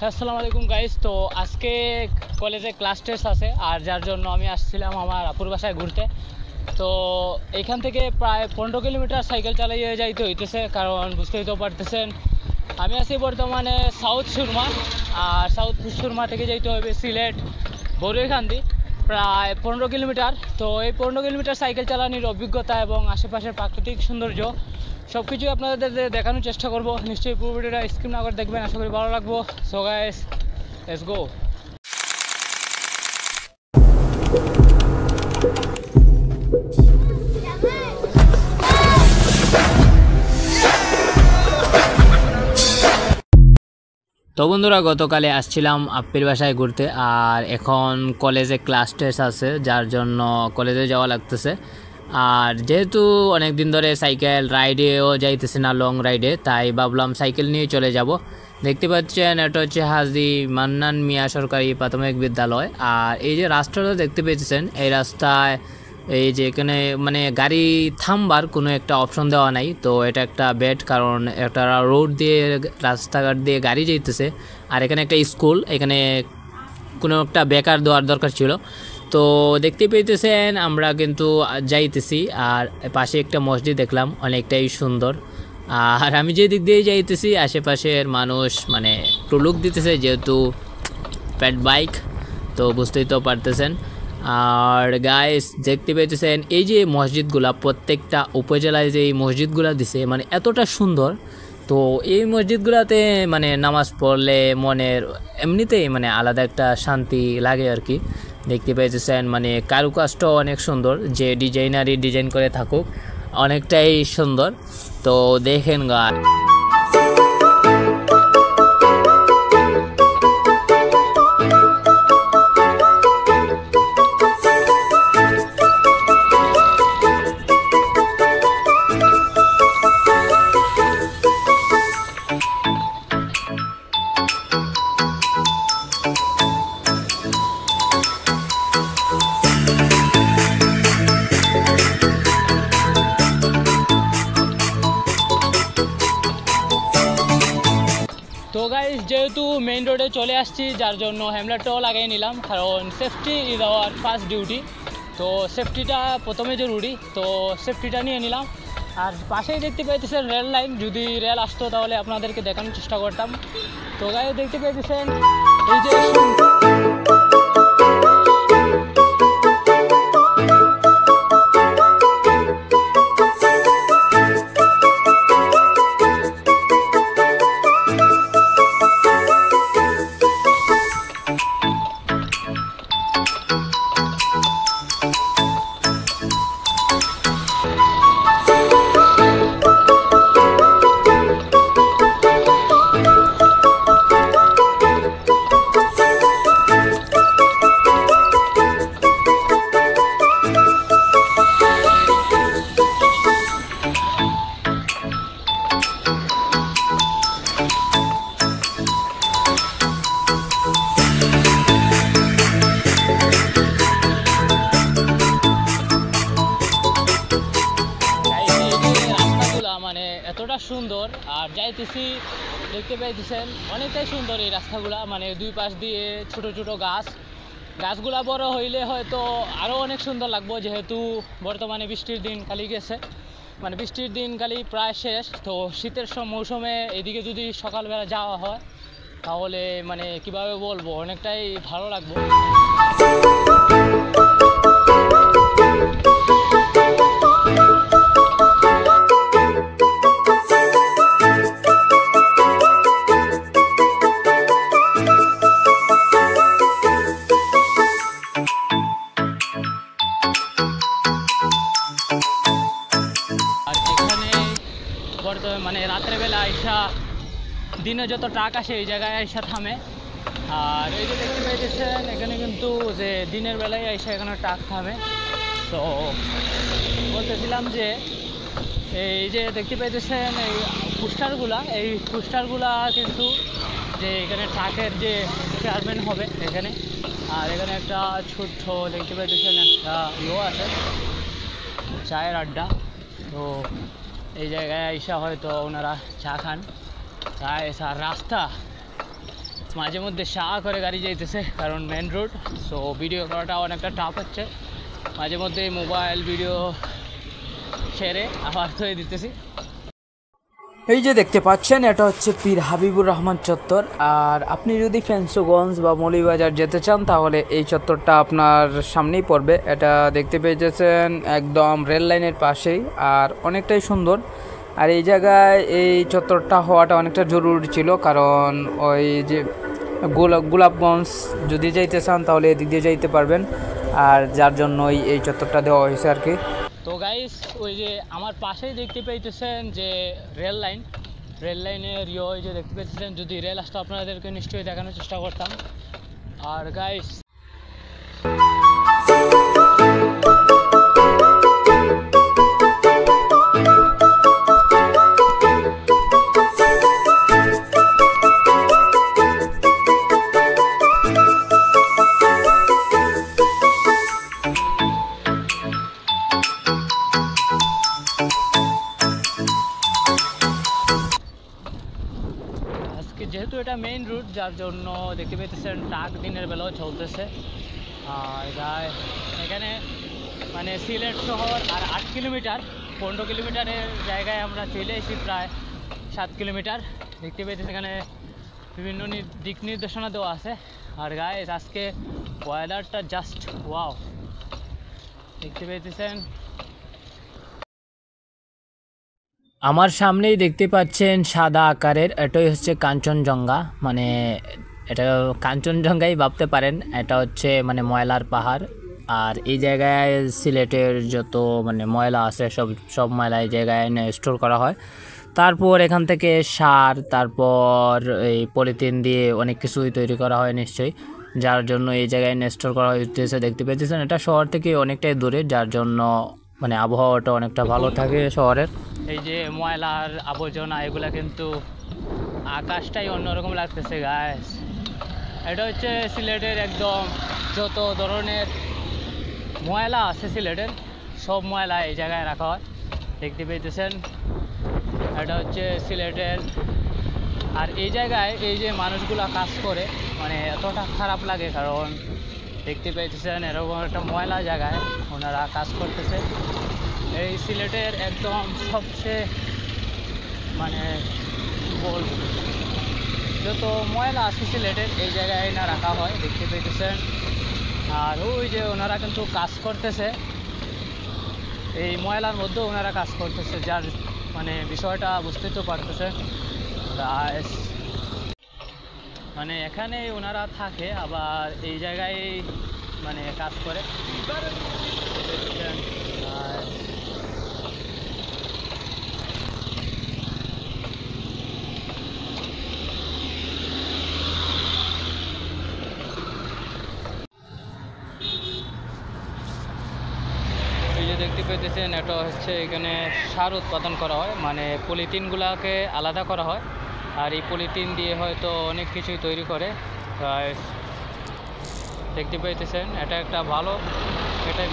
আসসালামু আলাইকুম গাইস। তো আজকে কলেজে ক্লাস টেস্ট আছে, আর যার জন্য আমি আসছিলাম আমার আপুর বাসায় ঘুরতে। তো এইখান থেকে প্রায় 15 কিলোমিটার সাইকেল চালিয়ে যাইতে হইতেছে, কারণ বুঝতেই তো পারতেছেন আমি আছি বর্তমানে সাউথ সুরমা, আর সাউথ সুরমা থেকে যাইতে হবে সিলেট বরুইখান্দি, প্রায় 15 কিলোমিটার। তো এই 15 কিলোমিটার সাইকেল চালানোর অভিজ্ঞতা এবং আশেপাশের প্রাকৃতিক সৌন্দর্য সব কিছুই আপনাদের দেখানোর চেষ্টা করব। নিশ্চয়ই পুরো ভিডিওটা স্কিপ না করে দেখবেন, আশা করি ভালো লাগবো। So guys, let's go. তো বন্ধুরা, গতকালে আসছিলাম আপ্পির বাসায় ঘুরতে, আর এখন কলেজে ক্লাস টেস্ট আছে, যার জন্য কলেজে যাওয়া লাগতেছে। আর যেহেতু অনেক দিন ধরে সাইকেল রাইডেও যাইতেছে না, লং রাইডে, তাই ভাবলাম সাইকেল নিয়ে চলে যাব। দেখতে পাচ্ছেন এটা হচ্ছে হাজী মান্নান মিয়া সরকারি প্রাথমিক বিদ্যালয়। আর এই যে রাস্তাটা দেখতে পেয়েছেন, এই রাস্তায় এই যে এখানে মানে গাড়ি থামবার কোনো একটা অপশন দেওয়া নাই। তো এটা একটা ব্যাড, কারণ একটা রোড দিয়ে রাস্তাঘাট দিয়ে গাড়ি যাইতেছে, আর এখানে একটা স্কুল, এখানে কোনো একটা বেকার দেওয়ার দরকার ছিল। তো দেখতে পেতেছেন আমরা কিন্তু যাইতেছি, আর পাশে একটা মসজিদ দেখলাম, অনেকটাই সুন্দর। আর আমি যে দিক দিয়ে যাইতেছি আশেপাশের মানুষ মানে একটু লুক দিতেছে, যেহেতু প্যাড বাইক, তো বুঝতেই তো পারতেছেন। আর গাইস দেখতে পেতেছেন এই যে মসজিদগুলা, প্রত্যেকটা উপজেলায় যে এই মসজিদগুলা দিছে মানে এতটা সুন্দর। তো এই মসজিদগুলোতে মানে নামাজ পড়লে মনের এমনিতেই মানে আলাদা একটা শান্তি লাগে আর কি। দেখতে পেয়েছেন মানে কারুকাজটাও অনেক সুন্দর, যে ডিজাইনারই ডিজাইন করে থাকুক অনেকটাই সুন্দর। তো দেখেন গান। তো গাইস, যেহেতু মেইন রোডে চলে আসছি, যার জন্য হেলমেটটাও লাগিয়ে নিলাম, কারণ safety is our first duty. তো সেফটিটা প্রথমে জরুরি, তো সেফটিটা নিয়ে নিলাম। আর পাশেই দেখতে পাইতেছেন রেল লাইন, যদি রেল আসতো তাহলে আপনাদেরকে দেখানোর চেষ্টা করতাম। তো গাইস দেখতে পাইতেছেন এই যে এতটা সুন্দর, আর যাইতেছি দেখতে পাইতেছেন অনেকটাই সুন্দর এই রাস্তাগুলা। মানে দুই পাশ দিয়ে ছোট ছোট গাছগুলা বড় হইলে হয়তো আরও অনেক সুন্দর লাগবো, যেহেতু বর্তমানে বৃষ্টির দিন খালি গেছে, মানে বৃষ্টির দিন খালি প্রায় শেষ। তো শীতের মৌসুমে এদিকে যদি সকালবেলা যাওয়া হয় তাহলে মানে কিভাবে বলবো, অনেকটাই ভালো লাগবে। মানে রাত্রেবেলা আইসা দিনে যত ট্রাক আসে এই জায়গায় আইসা থামে। আর এই যে দেখতে পাইতেছেন এখানে কিন্তু যে দিনের বেলায় আইসা এখানে ট্রাক থামে। তো বলতেছিলাম যে এই যে দেখতে পাইতেছেন এই পোস্টারগুলা কিন্তু যে এখানে ট্রাকের যে চেয়ারম্যান হবে এখানে। আর এখানে একটা ছোট্ট দেখতে পাইতেছেন একটা আছে, চায়ের আড্ডা। তো এই জায়গায় আইসা হয়তো ওনারা চা খান। আর রাস্তা মাঝে মধ্যে শাহ করে গাড়ি যাইতেছে কারণ মেন রোড, সো ভিডিও করাটা অনেকটা টাফ হচ্ছে। মাঝে মধ্যে মোবাইল ভিডিও ছেড়ে আবার ধুয়ে দিতেছি। এই যে দেখতে পাচ্ছেন এটা হচ্ছে পীর হাবিবুর রহমান চত্বর। আর আপনি যদি ফেন্সুগঞ্জ বা মৌলভীবাজার যেতে চান তাহলে এই চত্বরটা আপনার সামনেই পড়বে। এটা দেখতে পেয়েছেন একদম রেল লাইনের পাশেই, আর অনেকটাই সুন্দর। আর এই জায়গায় এই চত্বরটা হওয়াটা অনেকটা জরুরি ছিল, কারণ ওই যে গোলাপগঞ্জ যদি যাইতে চান তাহলে এদিক দিয়ে যাইতে পারবেন, আর যার জন্যই এই চত্বরটা দেওয়া হয়েছে আর কি। তো গাইস, ওই যে আমার পাশেই দেখতে পাইতেছেন যে রেল লাইনের ওই যে দেখতে পাইতেছেন, যদি রেল আসতো আপনাদেরকে নিশ্চয়ই দেখানোর চেষ্টা করতাম। আর গাইস যেহেতু এটা মেইন রুট, যার জন্য দেখতে পেতেছেন ট্রাক দিনের বেলাও চলতেছে। আর এখানে মানে সিলেট শহর আর 8 কিলোমিটার, 15 কিলোমিটারের জায়গায় আমরা চলে এসেছি প্রায় 7 কিলোমিটার। দেখতে পেতেছেন এখানে বিভিন্ন দিক নির্দেশনা দেওয়া আছে। আর গাইস আজকে ওয়েদারটা জাস্ট ওয়াও, দেখতে পেতেছেন। আমার সামনেই দেখতে পাচ্ছেন সাদা আকারের, এটাই হচ্ছে কাঞ্চনজঙ্ঘা। মানে এটা কাঞ্চনজঙ্ঘাই ভাবতে পারেন, এটা হচ্ছে মানে ময়লার পাহাড়। আর এই জায়গায় সিলেটের যত মানে ময়লা আছে সব ময়লা এই জায়গায় স্টোর করা হয়। তারপর এখান থেকে সার, তারপর এই পলিথিন দিয়ে অনেক কিছুই তৈরি করা হয় নিশ্চয়ই, যার জন্য এই জায়গায় স্টোর করা হইতেছে। দেখতে পেয়েছেন এটা শহর থেকে অনেকটাই দূরে, যার জন্য মানে আবহাওয়াটা অনেকটা ভালো থাকে শহরের। এই যে ময়লার আবর্জনা এগুলা কিন্তু আকাশটাই অন্যরকম লাগতেছে গাইস। এটা হচ্ছে সিলেটের একদম যত ধরনের ময়লা আছে সিলেটের সব ময়লা এই জায়গায় রাখা হয়, দেখতে পেয়েছেন। এটা হচ্ছে সিলেটের। আর এই জায়গায় এই যে মানুষগুলা কাজ করে মানে এতটা খারাপ লাগে, কারণ দেখতে পেয়েছেন এরকম একটা ময়লা জায়গায় ওনারা কাজ করতেছে। এই সিলেটের একদম সবচেয়ে মানে বলব যত ময়লা আছে সিলেটের এই জায়গায় না রাখা হয়, দেখতে পেয়েছেন। আর ওই যে ওনারা কিন্তু কাজ করতেছে, এই ময়লার মধ্যে ওনারা কাজ করতেছে, যার মানে বিষয়টা বুঝতে তো পারতেছেন। মানে এখানে ওনারা থাকে আবার এই জায়গায় মানে কাজ করে। দেখতে পেতেছেন এটা হচ্ছে এখানে সার উৎপাদন করা হয়, মানে পলিথিনগুলোকে আলাদা করা হয়। আর এই পলিথিন দিয়ে হয়তো অনেক কিছুই তৈরি করে। দেখতে পেতেছেন এটা একটা ভালো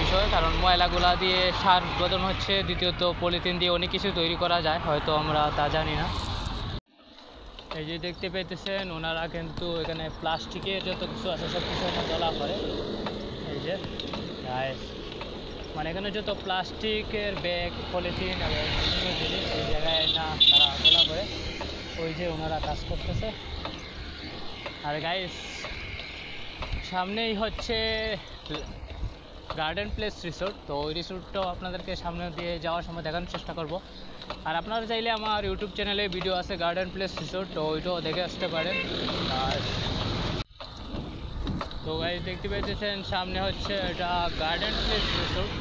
বিষয়, কারণ ময়লাগুলা দিয়ে সার উৎপাদন হচ্ছে। দ্বিতীয়ত পলিথিন দিয়ে অনেক কিছু তৈরি করা যায়, হয়তো আমরা তা জানি না। এই যে দেখতে পেতেছেন ওনারা কিন্তু এখানে প্লাস্টিকের যত কিছু আছে সব কিছু তোলা করে। এই যে মানে এখানে যত প্লাস্টিকের ব্যাগ, পলিথিন এবং বিভিন্ন জিনিস এই জায়গায় না তারা তোলা করে, ওই যে ওনারা কাজ করতেছে। আর গাইস সামনেই হচ্ছে গার্ডেন প্লেস রিসোর্ট, তো ওই রিসোর্টটাও আপনাদেরকে সামনে দিয়ে যাওয়ার সময় দেখানোর চেষ্টা করব। আর আপনারা চাইলে আমার ইউটিউব চ্যানেলে ভিডিও আছে গার্ডেন প্লেস রিসোর্ট, তো ওইটাও দেখে আসতে পারেন। আর তো গাইস দেখতে পেয়েছেন সামনে হচ্ছে এটা গার্ডেন প্লেস রিসোর্ট।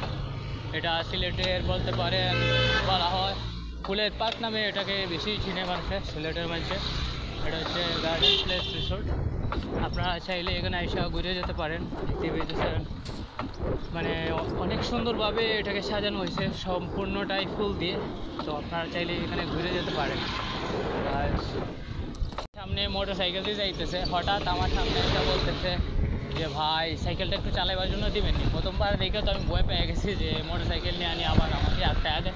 এটা সিলেটের বলতে পারেন বলা হয় ফুলের পার্ক নামে এটাকে বেশি চিনে মানুষে, সিলেটের মানুষে। এটা হচ্ছে গার্ডেন প্লেস রিসোর্ট। আপনারা চাইলে এখানে এসে ঘুরে যেতে পারেন। দেখতে পেয়েছেন মানে অনেক সুন্দরভাবে এটাকে সাজানো হয়েছে, সম্পূর্ণটাই ফুল দিয়ে। তো আপনারা চাইলে এখানে ঘুরে যেতে পারেন। আর সামনে মোটর সাইকেল দিয়ে যাইতেছে, হঠাৎ আমার সামনে এসে বলতেছে যে ভাই সাইকেলটা একটু চালাবার জন্য দিবেননি। প্রথমবার দেখে তো আমি ভয় পেয়ে গেছি যে মোটর সাইকেল নিয়ে আনি আবার আমাকে আটকে আগে।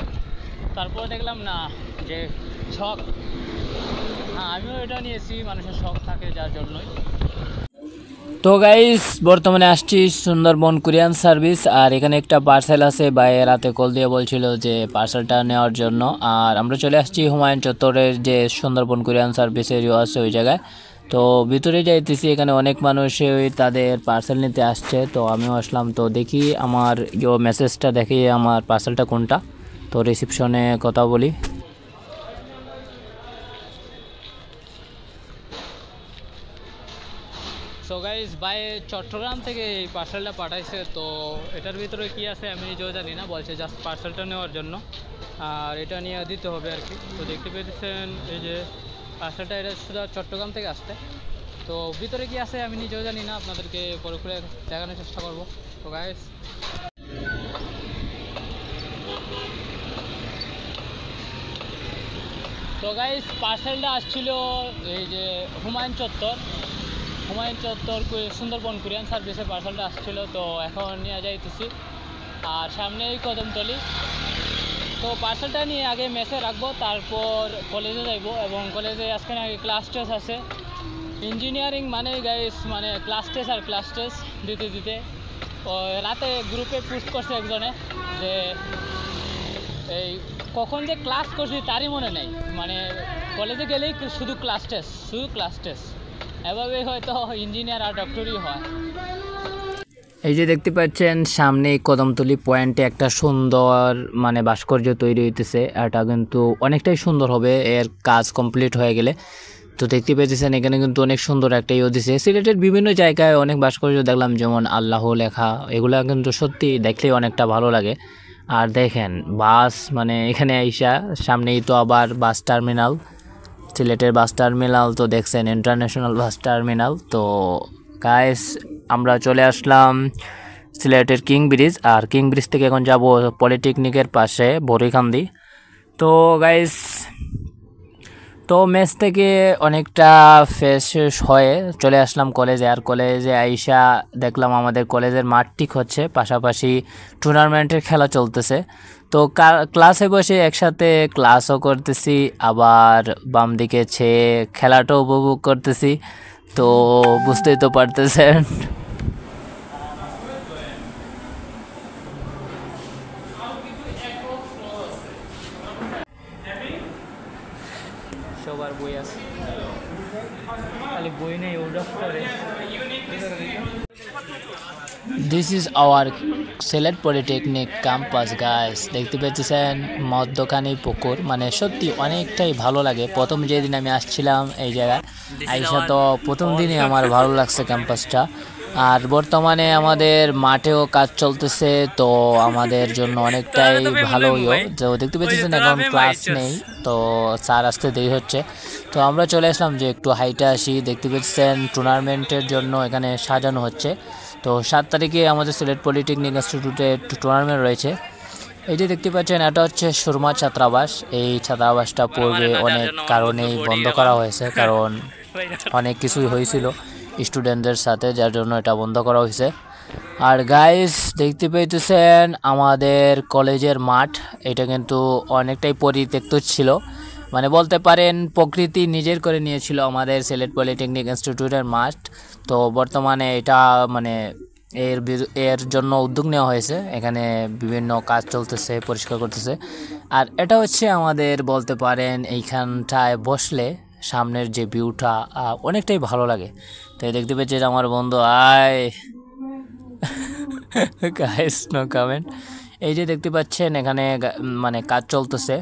তারপর দেখলাম না যে শখ হ্যাঁ আমিও এটা নিয়েছি, মানুষের শখ থাকে যার জন্যই। তো গাইস বর্তমানে আসছি সুন্দরবন কুরিয়ান সার্ভিস, আর এখানে একটা পার্সেল আছে, ভাই রাতে কল দিয়ে বলছিল যে পার্সেলটা নেওয়ার জন্য। আর আমরা চলে আসছি হুমায়ুন চত্বরের যে সুন্দরবন কুরিয়ান সার্ভিসের আছে ওই জায়গায়। তো ভিতরে যাইতেছি, এখানে অনেক মানুষই তাদের পার্সেল নিতে আসছে, তো আমিও আসলাম। তো দেখি আমার মেসেজটা দেখি আমার পার্সেলটা কোনটা। তো রিসিপশনে কথা বলি। সো গাইস ভাই চট্টগ্রাম থেকে এই পার্সেলটা পাঠাইছে, তো এটার ভিতরে কি আছে আমি নিজেও জানি না, বলছে জাস্ট পার্সেলটা নেওয়ার জন্য, আর এটা নিয়ে দিতে হবে আর কি। তো দেখতে পেয়েছেন এই যে পার্সেলটা, এটা শুধু চট্টগ্রাম থেকে আসছে। তো ভিতরে কি আছে আমি নিজেও জানি না, আপনাদেরকে পরে করে দেখানোর চেষ্টা করবো। তো গাইস পার্সেলটা আসছিল এই যে হুমায়ুন চত্বর সুন্দরবন কুরিয়ান সার্ভিসে পার্সেলটা আসছিল। তো এখন নিয়ে যাইতেছি, আর সামনেই কদমতলি। তো পার্সেলটা নিয়ে আগে মেসে রাখবো, তারপর কলেজে যাইবো, এবং কলেজে আজকে আগে ক্লাস টেস্ট আছে। ইঞ্জিনিয়ারিং মানে গাইস মানে ক্লাস টেস্ট দিতে দিতে রাতে গ্রুপে পোস্ট করছে একজনে যে এই কখন যে ক্লাস করছি তারই মনে নেই, মানে কলেজে গেলেই শুধু ক্লাস টেস্ট এভাবেই হয়তো ইঞ্জিনিয়ার আর ডক্টরই হয়। এই যে দেখতে পাচ্ছেন সামনে কদমতলি পয়েন্টে একটা সুন্দর মানে ভাস্কর্য তৈরি হইতেছে, এটা কিন্তু অনেকটাই সুন্দর হবে এর কাজ কমপ্লিট হয়ে গেলে। তো দেখতে পেয়েছেন এখানে কিন্তু অনেক সুন্দর একটা দিছে। সিলেটের বিভিন্ন জায়গায় অনেক ভাস্কর্য দেখলাম, যেমন আল্লাহ লেখা, এগুলা কিন্তু সত্যি দেখলেই অনেকটা ভালো লাগে। আর দেখেন বাস, মানে এখানে আইসা সামনেই তো আবার বাস টার্মিনাল, সিলেটের বাস টার্মিনাল তো দেখছেন ইন্টারন্যাশনাল বাস টার্মিনাল। তো গাইস আমরা চলে আসলাম সিলেটের কিং ব্রিজ, আর কিং ব্রিজ থেকে এখন যাব পলিটেকনিকের পাশে বড়িখান্দি। তো গাইস তো মেস থেকে অনেকটা ফ্রেশ হয়ে চলে আসলাম কলেজে, আর কলেজে আইসা দেখলাম আমাদের কলেজের মাঠ ঠিক হচ্ছে, পাশাপাশি টুর্নামেন্টের খেলা চলতেছে। তো ক্লাসে বসে একসাথে ক্লাসও করতেছি, আবার বাম দিকে খেলাটাও উপভোগ করতেছি। তো বুঝতেই তো পারতেছেন। সবার বই আছে, খালি বই নেই করে। This is our Sylhet polytechnic campus guys. দেখতে পেয়েছেন মধ্যখানে পুকুর, মানে সত্যি অনেকটাই ভালো লাগে। প্রথম যেদিন আমি আসছিলাম এই জায়গায় আইসা, তো প্রথম দিনই আমার ভালো লাগছে ক্যাম্পাসটা। আর বর্তমানে আমাদের মাঠেও কাজ চলতেছে, তো আমাদের জন্য অনেকটাই ভালো। তো দেখতে পেয়েছেন এখন ক্লাস নেই, তো স্যার আসতে দেরি হচ্ছে। তো আমরা চলে আসলাম যে একটু হাইটে আসি। দেখতে পেয়েছেন টুর্নামেন্টের জন্য এখানে সাজানো হচ্ছে। তো 7 তারিখে আমাদের সিলেট পলিটেকনিক ইনস্টিটিউটে টুর্নামেন্ট রয়েছে। এই যে দেখতে পাচ্ছেন এটা হচ্ছে সুরমা ছাত্রাবাস। এই ছাত্রাবাসটা পূর্বে অনেক কারণেই বন্ধ করা হয়েছে, কারণ অনেক কিছুই হয়েছিল স্টুডেন্টদের সাথে, যার জন্য এটা বন্ধ করা হয়েছে। আর গাইস দেখতে পেয়েছেন আমাদের কলেজের মাঠ, এটা কিন্তু অনেকটাই পরিত্যক্ত ছিল, মানে বলতে পারেন প্রকৃতি নিজের করে নিয়েছিল আমাদের সিলেট পলিটেকনিক ইনস্টিটিউটের মাঠ। তো বর্তমানে এটা মানে এর জন্য উদ্যোগ নেওয়া হয়েছে, এখানে বিভিন্ন কাজ চলতেছে, পরিষ্কার করতেছে। আর এটা হচ্ছে আমাদের বলতে পারেন এইখানটায় বসলে সামনের যে ভিউটা অনেকটাই ভালো লাগে। তো দেখতে পেয়েছি আমার বন্ধু আয় গাইস নো কমেন্ট। এই যে দেখতে পাচ্ছেন এখানে মানে কাজ চলতেছে,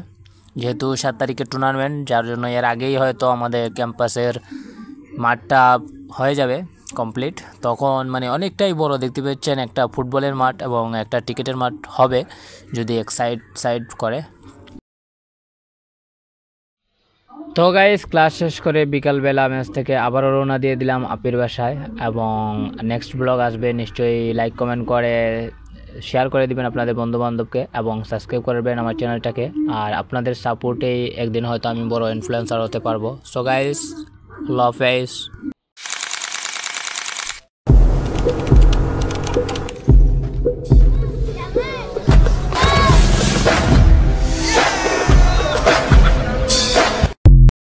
যেহেতু 7 তারিখের টুর্নামেন্ট, যার জন্য এর আগেই হয়তো আমাদের ক্যাম্পাসের মাঠটা হয়ে যাবে কমপ্লিট। তখন মানে অনেকটাই বড়, দেখতে পাচ্ছেন একটা ফুটবলের মাঠ এবং একটা ক্রিকেটের মাঠ হবে যদি এক সাইড করে। তো গাইস ক্লাস শেষ করে বিকালবেলা মেস থেকে আবারও রওনা দিয়ে দিলাম আপির বাসায়, এবং নেক্সট ব্লগ আসবে, নিশ্চয়ই লাইক কমেন্ট করে শেয়ার করে দিবেন আপনাদের বন্ধুবান্ধবকে, এবং সাবস্ক্রাইব করবেন আমার চ্যানেলটাকে। আর আপনাদের সাপোর্টেই একদিন হয়তো আমি বড় ইনফ্লুয়েন্সার হতে পারবো। সো গাইস লাভ।